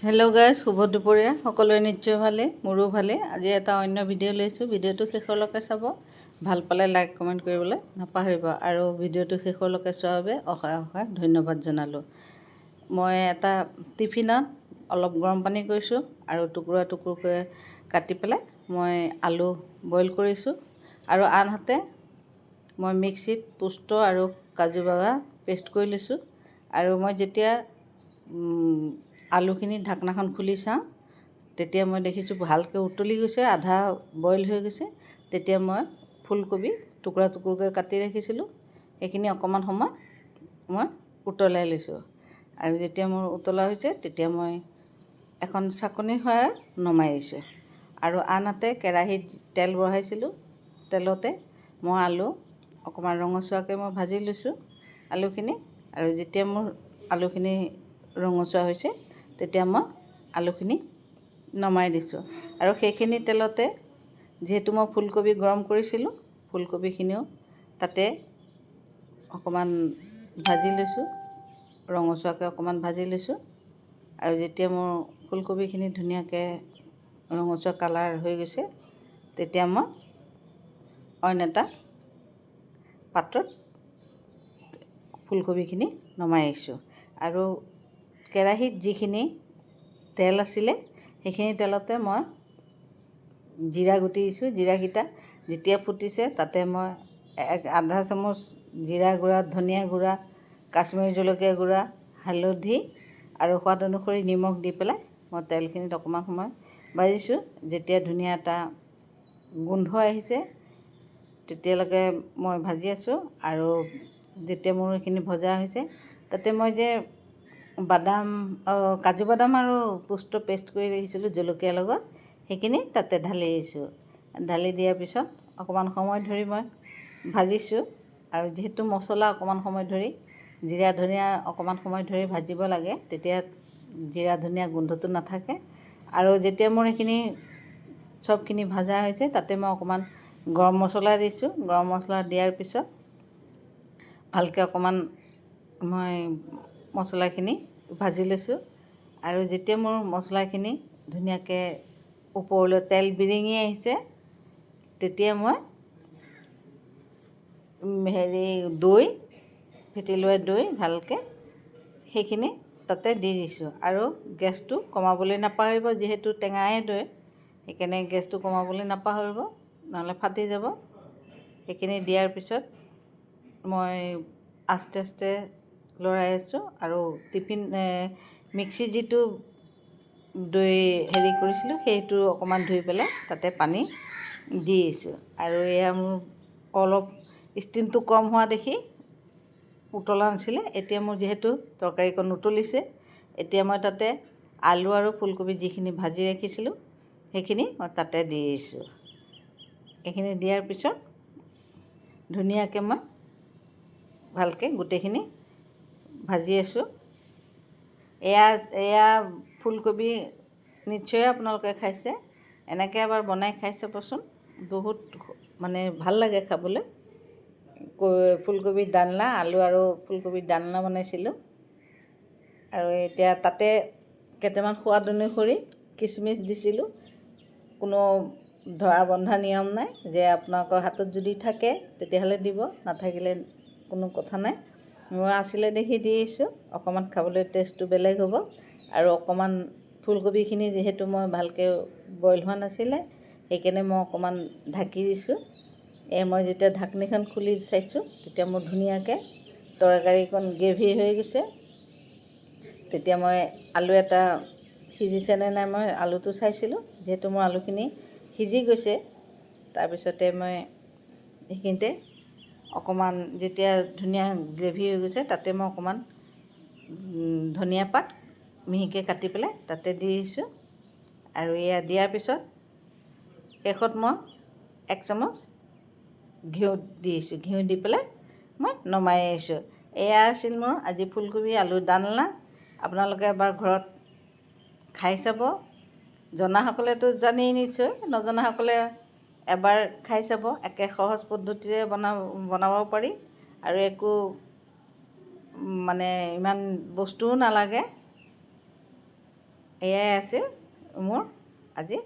Hello' guys, শুভ দুপৰীয়া। সকলোৱে নিশ্চয় ভালে, মোৰো ভালে। আজি এটা অন্য ভিডিঅ' লৈছোঁ। ভিডিঅ'টো শেষলৈকে চাব। ভাল পালে লাইক কমেণ্ট কৰিবলৈ নাপাহৰিব। আৰু ভিডিঅ'টো শেষলৈকে চোৱাৰ বাবে অশেষ ধন্যবাদ জনালোঁ। মই এটা টিফিনত অলপ গৰম পানী কৰিছোঁ আৰু টুকুৰা টুকুৰকৈ কাটি পেলাই মই আলু বইল কৰিছোঁ। আৰু আনহাতে মই মিক্সিত পোস্ত আৰু কাজু বাদাম পেষ্ট কৰি লৈছোঁ। আৰু মই যেতিয়া আলুখিনি ঢাকনাখন খুলি চাওঁ, তেতিয়া মই দেখিছোঁ ভালকৈ উতলি গৈছে, আধা বইল হৈ গৈছে। তেতিয়া মই ফুলকবি টুকুৰা টুকুৰকৈ কাটি ৰাখিছিলোঁ, সেইখিনি অকণমান সময় মই উতলাই লৈছোঁ। আৰু যেতিয়া মোৰ উতলা হৈছে, তেতিয়া মই এখন চাকনিৰ সহায়ত নমাই দিছোঁ। আৰু আনহাতে কেৰাহীত তেল বহাইছিলোঁ, তেলতে মই আলু অকণমান ৰঙচুৱাকৈ মই ভাজি লৈছোঁ আলুখিনি। আৰু যেতিয়া মোৰ আলুখিনি ৰঙচুৱা হৈছে, তেতিয়া মই আলুখিনি নমাই দিছোঁ। আৰু সেইখিনি তেলতে যিহেতু মই ফুলকবি গৰম কৰিছিলোঁ, ফুলকবিখিনিও তাতে অকণমান ভাজি লৈছোঁ, ৰঙচুৱাকৈ অকণমান ভাজি লৈছোঁ। আৰু যেতিয়া মোৰ ফুলকবিখিনি ধুনীয়াকৈ ৰঙচুৱা কালাৰ হৈ গৈছে, তেতিয়া মই অইন এটা পাত্ৰত ফুলকবিখিনি নমাই আহিছোঁ। আৰু কেৰাহীত যিখিনি তেল আছিলে, সেইখিনি তেলতে মই জিৰা গুটি দিছোঁ। জিৰাকেইটা যেতিয়া ফুটিছে, তাতে মই আধা চামুচ জিৰা গুড়া, ধনিয়া গুড়া, কাশ্মীৰী জলকীয়া গুড়া, হালধি আৰু সোৱাদ অনুসৰি নিমখ দি পেলাই মই তেলখিনিত অকণমান সময় ভাজিছোঁ। যেতিয়া ধুনীয়া এটা গোন্ধ আহিছে, তেতিয়ালৈকে মই ভাজি আছোঁ। আৰু যেতিয়া মোৰ এইখিনি ভজা হৈছে, তাতে মই যে কাজু বাদাম আৰু পোস্ত পেষ্ট কৰি ৰাখিছিলোঁ জলকীয়াৰ লগত, সেইখিনি তাতে ঢালি দিছোঁ। ঢালি দিয়াৰ পিছত অকণমান সময় ধৰি মই ভাজিছোঁ। আৰু যিহেতু মছলা অকণমান সময় ধৰি জিৰা ধনিয়া অকণমান সময় ধৰি ভাজিব লাগে, তেতিয়া জিৰা ধনিয়া গোন্ধটো নাথাকে। আৰু যেতিয়া মোৰ এইখিনি চবখিনি ভাজা হৈছে, তাতে মই অকণমান গৰম মছলা দিছোঁ। গৰম মছলা দিয়াৰ পিছত ভালকৈ অকণমান মই মছলাখিনি ভাজি লৈছোঁ। আৰু যেতিয়া মোৰ মছলাখিনি ধুনীয়াকৈ ওপৰলৈ তেল বিৰিঙি আহিছে, তেতিয়া মই দৈ ফেটি লোৱা দৈ ভালকৈ সেইখিনি তাতে দি দিছোঁ। আৰু গেছটো কমাবলৈ নাপাহৰিব, যিহেতু টেঙাই দৈ, সেইকাৰণে গেছটো কমাবলৈ নাপাহৰিব, নহ'লে ফাটি যাব। সেইখিনি দিয়াৰ পিছত মই আস্তে আস্তে লৰাই আছোঁ। আৰু মিক্সি যিটো দৈ কৰিছিলোঁ, সেইটো অকণমান ধুই পেলাই তাতে পানী দি দিছোঁ। আৰু এয়া মোৰ অলপ ষ্টিমটো কম হোৱা দেখি উতলা নাছিলে। এতিয়া মোৰ যিহেতু তৰকাৰীকণ উতলিছে, এতিয়া মই তাতে আলু আৰু ফুলকবি যিখিনি ভাজি ৰাখিছিলোঁ, সেইখিনি মই তাতে দি দিছোঁ। এইখিনি দিয়াৰ পিছত ধুনীয়াকৈ মই ভালকৈ গোটেইখিনি ভাজি আছোঁ। এয়া ফুলকবি নিশ্চয় আপোনালোকে খাইছে, এনেকৈ এবাৰ বনাই খাই চাবচোন। বহুত ভাল লাগে খাবলৈ। ফুলকবিৰ ডালনা, আলু আৰু ফুলকবিৰ ডালনা বনাইছিলোঁ। আৰু এতিয়া তাতে কেইটামান সোৱাদ অনুসৰি কিচমিচ দিছিলোঁ। কোনো ধৰা বন্ধা নিয়ম নাই, যে আপোনালোকৰ হাতত যদি থাকে তেতিয়াহ'লে দিব, নাথাকিলে কোনো কথা নাই। মই আছিলে দেখি দি দিছোঁ। অকণমান খাবলৈ টেষ্টটো বেলেগ হ'ব। আৰু অকণমান ফুলকবিখিনি যিহেতু মই ভালকৈ বইল হোৱা নাছিলে, সেইকাৰণে মই অকণমান ঢাকি দিছোঁ। মই যেতিয়া ঢাকনিখন খুলি চাইছোঁ, তেতিয়া মোৰ ধুনীয়াকৈ তৰকাৰীকণ গ্ৰেভি হৈ গৈছে। তেতিয়া মই আলু এটা সিজিছেনে নাই মই আলুটো চাইছিলোঁ। যিহেতু মোৰ আলুখিনি সিজি গৈছে, তাৰপিছতে মই সেইখিনিতে অকণমান যেতিয়া ধুনীয়া গ্ৰেভি হৈ গৈছে, তাতে মই অকণমান ধনিয়া পাত মিহিকৈ কাটি পেলাই তাতে দি দিছোঁ। আৰু এয়া দিয়াৰ পিছত শেষত মই 1 চামুচ ঘিউ দি দিছোঁ। ঘিউ দি পেলাই মই নমাই আহিছোঁ। এয়া আছিল মোৰ আজি ফুলকবি আলুৰ ডালনা। আপোনালোকে এবাৰ ঘৰত খাই চাব। জনাসকলেতো জানেই নিশ্চয়, নজনাসকলে এবাৰ খাই চাব। একে সহজ পদ্ধতিৰে বনাব পাৰি। আৰু একো ইমান বস্তুও নালাগে। এয়াই আছিল মোৰ আজি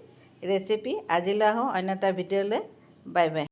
ৰেচিপি। আজিলৈ আহোঁ অন্য এটা ভিডিঅ'লৈ। Bye bye.